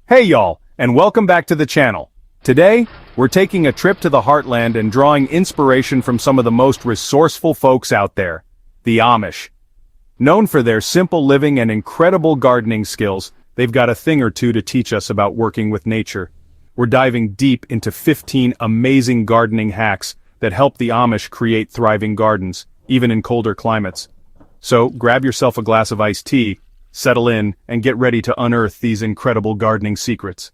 Hey y'all, and welcome back to the channel. Today, we're taking a trip to the heartland and drawing inspiration from some of the most resourceful folks out there, the Amish. Known for their simple living and incredible gardening skills, they've got a thing or two to teach us about working with nature. We're diving deep into 15 amazing gardening hacks that help the Amish create thriving gardens, even in colder climates. So, grab yourself a glass of iced tea, settle in, and get ready to unearth these incredible gardening secrets.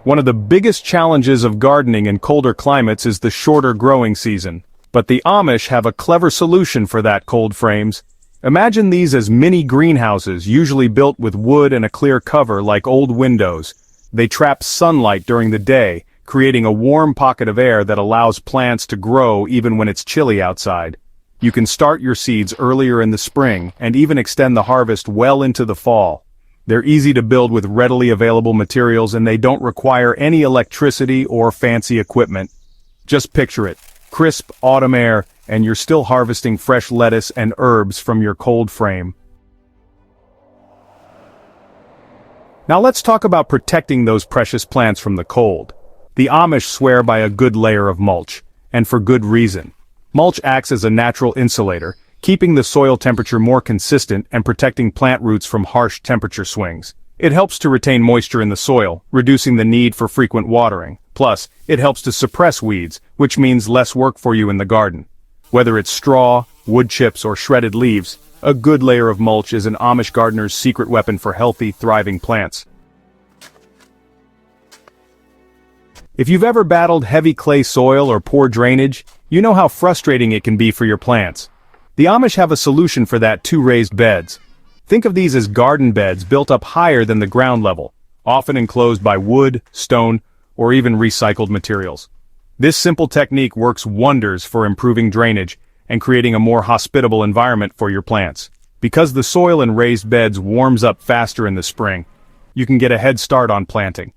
One of the biggest challenges of gardening in colder climates is the shorter growing season. But the Amish have a clever solution for that, cold frames. Imagine these as mini greenhouses, usually built with wood and a clear cover like old windows. They trap sunlight during the day, creating a warm pocket of air that allows plants to grow even when it's chilly outside. You can start your seeds earlier in the spring and even extend the harvest well into the fall. They're easy to build with readily available materials, and they don't require any electricity or fancy equipment. Just picture it. Crisp autumn air, and you're still harvesting fresh lettuce and herbs from your cold frame. Now let's talk about protecting those precious plants from the cold. The Amish swear by a good layer of mulch, and for good reason. Mulch acts as a natural insulator, keeping the soil temperature more consistent and protecting plant roots from harsh temperature swings. It helps to retain moisture in the soil, reducing the need for frequent watering. Plus, it helps to suppress weeds, which means less work for you in the garden. Whether it's straw, wood chips, or shredded leaves, a good layer of mulch is an Amish gardener's secret weapon for healthy, thriving plants. If you've ever battled heavy clay soil or poor drainage, you know how frustrating it can be for your plants. The Amish have a solution for that too: raised beds. Think of these as garden beds built up higher than the ground level, often enclosed by wood, stone, or even recycled materials. This simple technique works wonders for improving drainage and creating a more hospitable environment for your plants. Because the soil in raised beds warms up faster in the spring, you can get a head start on planting.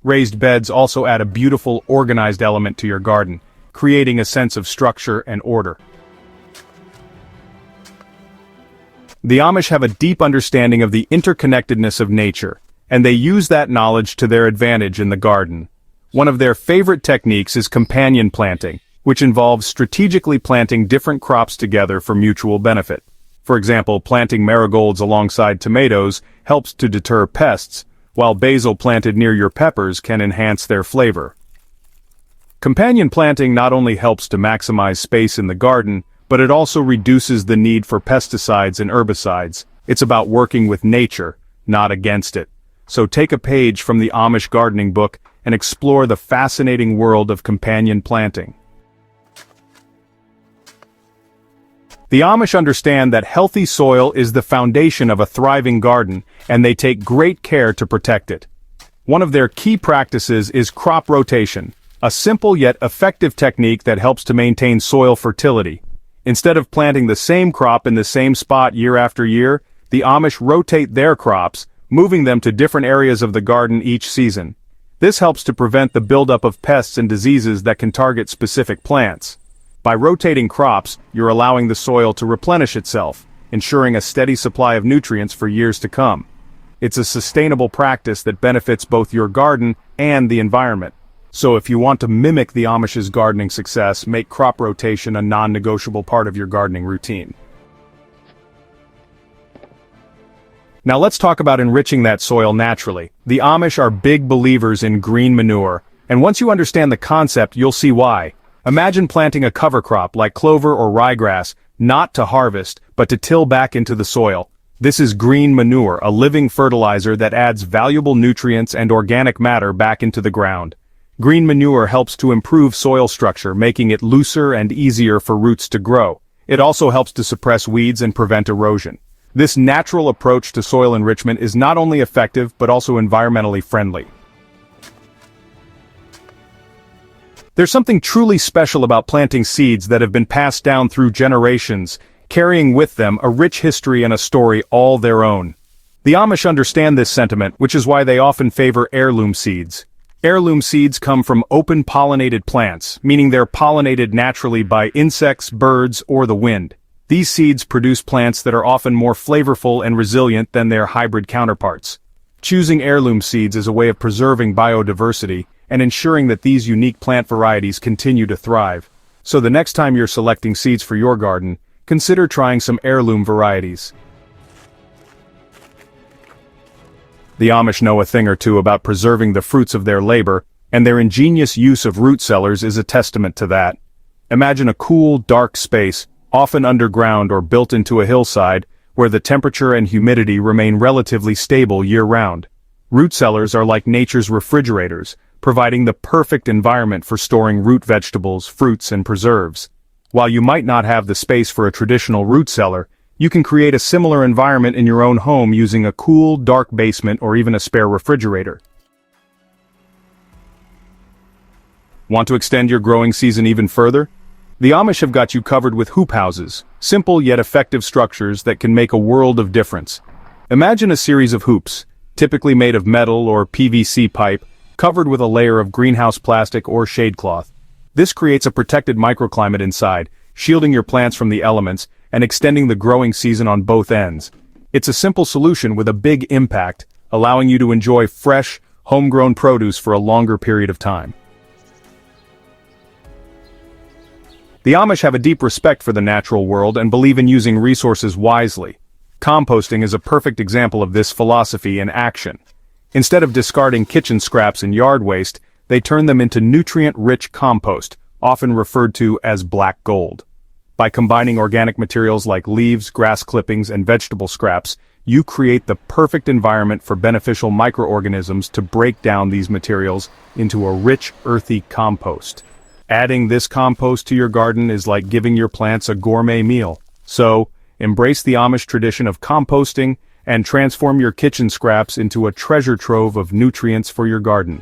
Raised beds also add a beautiful, organized element to your garden, creating a sense of structure and order. The Amish have a deep understanding of the interconnectedness of nature, and they use that knowledge to their advantage in the garden. One of their favorite techniques is companion planting, which involves strategically planting different crops together for mutual benefit. For example, planting marigolds alongside tomatoes helps to deter pests, while basil planted near your peppers can enhance their flavor. Companion planting not only helps to maximize space in the garden, but it also reduces the need for pesticides and herbicides. It's about working with nature, not against it. So take a page from the Amish gardening book and explore the fascinating world of companion planting. The Amish understand that healthy soil is the foundation of a thriving garden, and they take great care to protect it. One of their key practices is crop rotation, a simple yet effective technique that helps to maintain soil fertility. Instead of planting the same crop in the same spot year after year, the Amish rotate their crops, moving them to different areas of the garden each season. This helps to prevent the buildup of pests and diseases that can target specific plants. By rotating crops, you're allowing the soil to replenish itself, ensuring a steady supply of nutrients for years to come. It's a sustainable practice that benefits both your garden and the environment. So if you want to mimic the Amish's gardening success, make crop rotation a non-negotiable part of your gardening routine. Now let's talk about enriching that soil naturally. The Amish are big believers in green manure, and once you understand the concept, you'll see why. Imagine planting a cover crop like clover or ryegrass, not to harvest, but to till back into the soil. This is green manure, a living fertilizer that adds valuable nutrients and organic matter back into the ground. Green manure helps to improve soil structure, making it looser and easier for roots to grow. It also helps to suppress weeds and prevent erosion. This natural approach to soil enrichment is not only effective, but also environmentally friendly. There's something truly special about planting seeds that have been passed down through generations, carrying with them a rich history and a story all their own. The Amish understand this sentiment, which is why they often favor heirloom seeds. Heirloom seeds come from open-pollinated plants, meaning they're pollinated naturally by insects, birds, or the wind. These seeds produce plants that are often more flavorful and resilient than their hybrid counterparts. Choosing heirloom seeds is a way of preserving biodiversity and ensuring that these unique plant varieties continue to thrive. So the next time you're selecting seeds for your garden, consider trying some heirloom varieties. The Amish know a thing or two about preserving the fruits of their labor, and their ingenious use of root cellars is a testament to that. Imagine a cool, dark space, often underground or built into a hillside, where the temperature and humidity remain relatively stable year-round. Root cellars are like nature's refrigerators, providing the perfect environment for storing root vegetables, fruits, and preserves. While you might not have the space for a traditional root cellar, you can create a similar environment in your own home using a cool, dark basement or even a spare refrigerator. Want to extend your growing season even further? The Amish have got you covered with hoop houses, simple yet effective structures that can make a world of difference. Imagine a series of hoops, typically made of metal or PVC pipe, covered with a layer of greenhouse plastic or shade cloth. This creates a protected microclimate inside, shielding your plants from the elements and extending the growing season on both ends. It's a simple solution with a big impact, allowing you to enjoy fresh, homegrown produce for a longer period of time. The Amish have a deep respect for the natural world and believe in using resources wisely. Composting is a perfect example of this philosophy in action. Instead of discarding kitchen scraps and yard waste, they turn them into nutrient-rich compost, often referred to as black gold. By combining organic materials like leaves, grass clippings, and vegetable scraps, you create the perfect environment for beneficial microorganisms to break down these materials into a rich, earthy compost. Adding this compost to your garden is like giving your plants a gourmet meal. So, embrace the Amish tradition of composting and transform your kitchen scraps into a treasure trove of nutrients for your garden.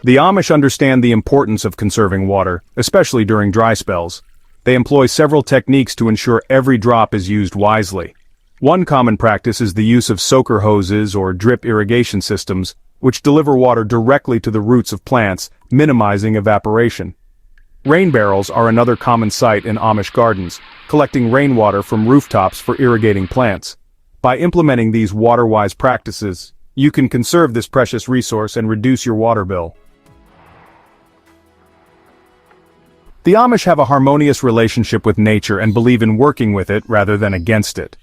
The Amish understand the importance of conserving water, especially during dry spells. They employ several techniques to ensure every drop is used wisely. One common practice is the use of soaker hoses or drip irrigation systems, which deliver water directly to the roots of plants, minimizing evaporation. Rain barrels are another common sight in Amish gardens, collecting rainwater from rooftops for irrigating plants. By implementing these water-wise practices, you can conserve this precious resource and reduce your water bill. The Amish have a harmonious relationship with nature and believe in working with it rather than against it.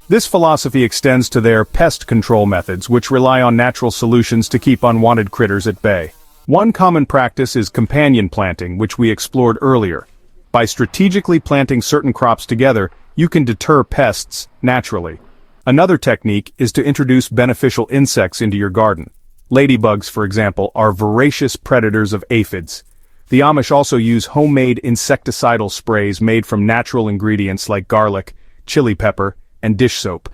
This philosophy extends to their pest control methods, which rely on natural solutions to keep unwanted critters at bay. One common practice is companion planting, which we explored earlier. By strategically planting certain crops together, you can deter pests naturally. Another technique is to introduce beneficial insects into your garden. Ladybugs, for example, are voracious predators of aphids. The Amish also use homemade insecticidal sprays made from natural ingredients like garlic, chili pepper, and dish soap.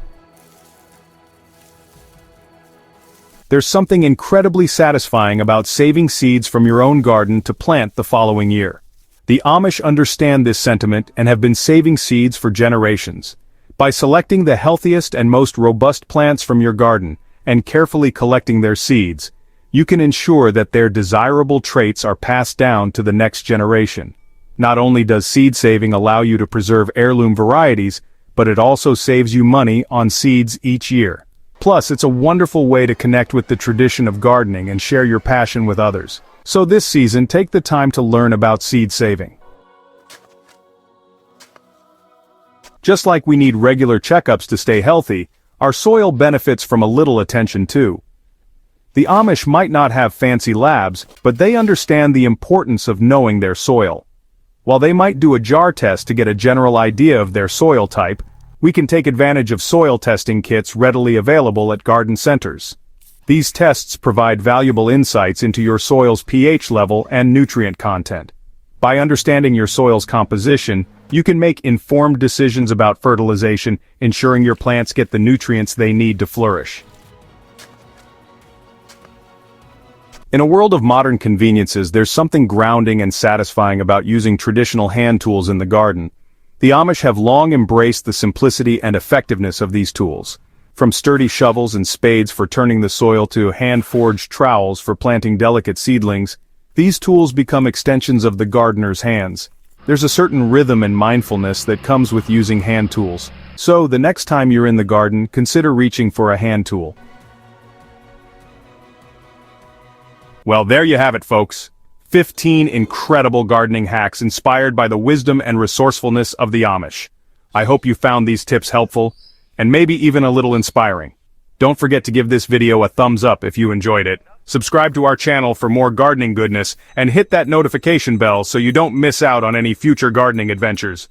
There's something incredibly satisfying about saving seeds from your own garden to plant the following year. The Amish understand this sentiment and have been saving seeds for generations. By selecting the healthiest and most robust plants from your garden and carefully collecting their seeds, you can ensure that their desirable traits are passed down to the next generation. Not only does seed saving allow you to preserve heirloom varieties, but it also saves you money on seeds each year. Plus, it's a wonderful way to connect with the tradition of gardening and share your passion with others. So this season, take the time to learn about seed saving. Just like we need regular checkups to stay healthy, our soil benefits from a little attention too. The Amish might not have fancy labs, but they understand the importance of knowing their soil. While they might do a jar test to get a general idea of their soil type, we can take advantage of soil testing kits readily available at garden centers. These tests provide valuable insights into your soil's pH level and nutrient content. By understanding your soil's composition, you can make informed decisions about fertilization, ensuring your plants get the nutrients they need to flourish. In a world of modern conveniences, there's something grounding and satisfying about using traditional hand tools in the garden. The Amish have long embraced the simplicity and effectiveness of these tools. From sturdy shovels and spades for turning the soil to hand-forged trowels for planting delicate seedlings, these tools become extensions of the gardener's hands. There's a certain rhythm and mindfulness that comes with using hand tools. So, the next time you're in the garden, consider reaching for a hand tool. Well, there you have it, folks. 15 incredible gardening hacks inspired by the wisdom and resourcefulness of the Amish. I hope you found these tips helpful, and maybe even a little inspiring. Don't forget to give this video a thumbs up if you enjoyed it. Subscribe to our channel for more gardening goodness, and hit that notification bell so you don't miss out on any future gardening adventures.